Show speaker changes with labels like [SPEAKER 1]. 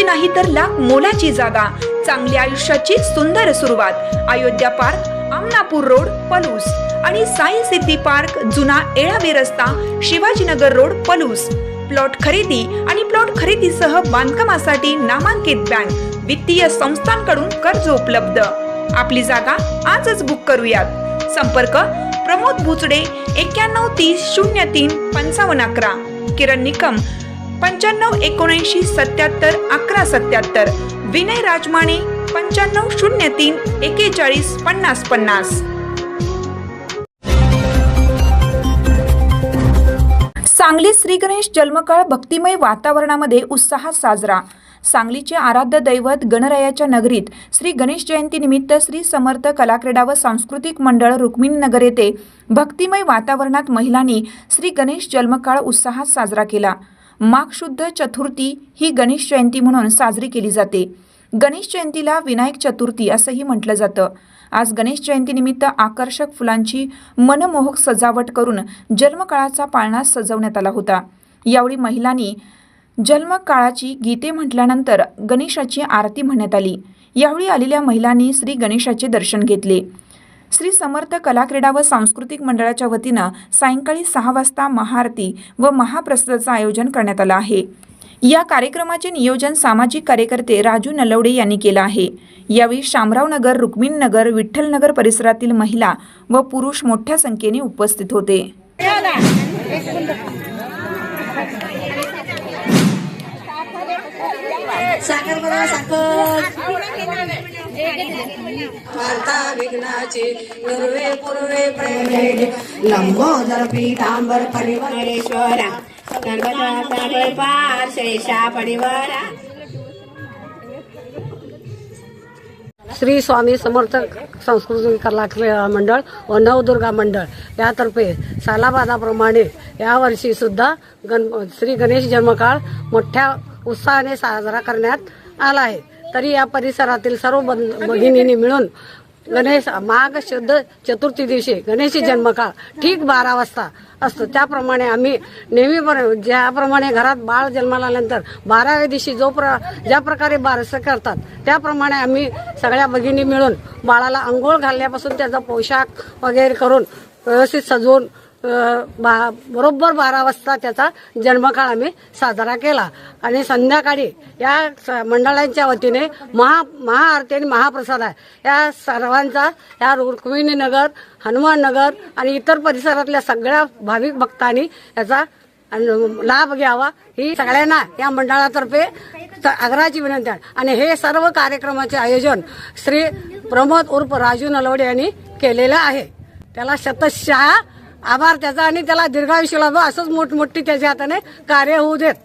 [SPEAKER 1] लाखाची नाही तर लाख मोलाची जागा, चांगल्या आयुष्याची सुंदर सुरुवात। अयोध्या पार्क, आमनापूर रोड, पलूस आणि साई सिद्धी पार्क, जुना येळावी रस्ता, शिवाजीनगर रोड, पलूस। प्लॉट खरेदी आणि प्लॉट खरेदीसह बांधकामासाठी नामांकित बँक, वित्तीय संस्थांकडून कर्ज उपलब्ध। आपली जागा आजच बुक करूयात। संपर्क प्रमोद बुचडे 91 30 03 55 11, किरण निकम 95 79 77 11 77, विनय राजमाने 95 03 41 50 50। सांगली श्री गणेश जन्मकाळ भक्तिमय वातावरणामध्ये उत्साहात साजरा। सांगलीचे आराध्य दैवत गणरायाच्या नगरीत श्री गणेश जयंती निमित्त श्री समर्थ कला क्रीडा व सांस्कृतिक मंडळ रुक्मिणीनगर येथे भक्तिमय वातावरणात महिलांनी श्री गणेश जन्मकाळ उत्साहात साजरा केला। माघ शुद्ध चतुर्थी ही गणेश जयंती म्हणून साजरी केली जाते। गणेश जयंतीला विनायक चतुर्थी असंही म्हटलं जातं। आज गणेश जयंतीनिमित्त आकर्षक फुलांची मनमोहक सजावट करून जन्मकाळाचा पाळणा सजवण्यात आला होता। यावेळी महिलांनी जन्मकाळाची गीते म्हटल्यानंतर गणेशाची आरती म्हणण्यात आली। यावेळी आलेल्या महिलांनी श्री गणेशाचे दर्शन घेतले। श्री समर्थ कला क्रीडा व सांस्कृतिक मंडळाच्या वतीनं सायंकाळी 6 वाजता महाआरती व महाप्रसादाचं आयोजन करण्यात आलं आहे। या कार्यक्रमाचे नियोजन सामाजिक कार्यकर्ते राजू नलवडे यांनी केलं आहे। यावेळी शामरावनगर, रुक्मिणीनगर, विठ्ठलनगर परिसरातील महिला व पुरुष मोठ्या संख्येने उपस्थित होते।
[SPEAKER 2] साखर बरोबर साखर वार्ता विघ्नाची गुरुवे पूर्वे प्रेम लंबोदर पीतांबर परिवारेश्वरा सर्वदा पार शेषा परिवारा।
[SPEAKER 3] श्री स्वामी समर्थ सांस्कृतिक कला क्रीडा मंडळ व नवदुर्गा मंडळ यातर्फे सालाबादाप्रमाणे यावर्षी सुद्धा श्री गणेश जन्मकाळ मोठ्या उत्साहाने साजरा करण्यात आला आहे। तरी या परिसरातील सर्व भगिनींनी मिळून गणेश माघ शुद्ध चतुर्थी दिवशी गणेश जन्मकाळ ठीक 12 वाजता असतो। त्याप्रमाणे आम्ही नेहमी ज्याप्रमाणे घरात बाळ जन्माला आल्यानंतर 12व्या दिवशी ज्या प्रकारे बारसं करतात त्याप्रमाणे आम्ही सगळ्या भगिनी मिळून बाळाला अंघोळ घालण्यापासून त्याचा पोशाख वगैरे करून व्यवस्थित सजवून बरोबर 12 वाजता त्याचा जन्मकाळ आम्ही साजरा केला। आणि संध्याकाळी या मंडळांच्या वतीने महाआरती आणि महाप्रसाद आहे। या सर्वांचा या रुक्मिणीनगर, हनुमाननगर आणि इतर परिसरातल्या सगळ्या भाविक भक्तांनी याचा लाभ घ्यावा ही सगळ्यांना या मंडळातर्फे आग्रहाची विनंती आहे। आणि हे सर्व कार्यक्रमाचे आयोजन श्री प्रमोद उर्फ राजू नलवडे यांनी केलेलं आहे। त्याला शतशः आभार त्याचा आणि त्याला दीर्घायुष्य लाभो, असंच मोठमोठी त्याच्या हाताने कार्य होऊ देत।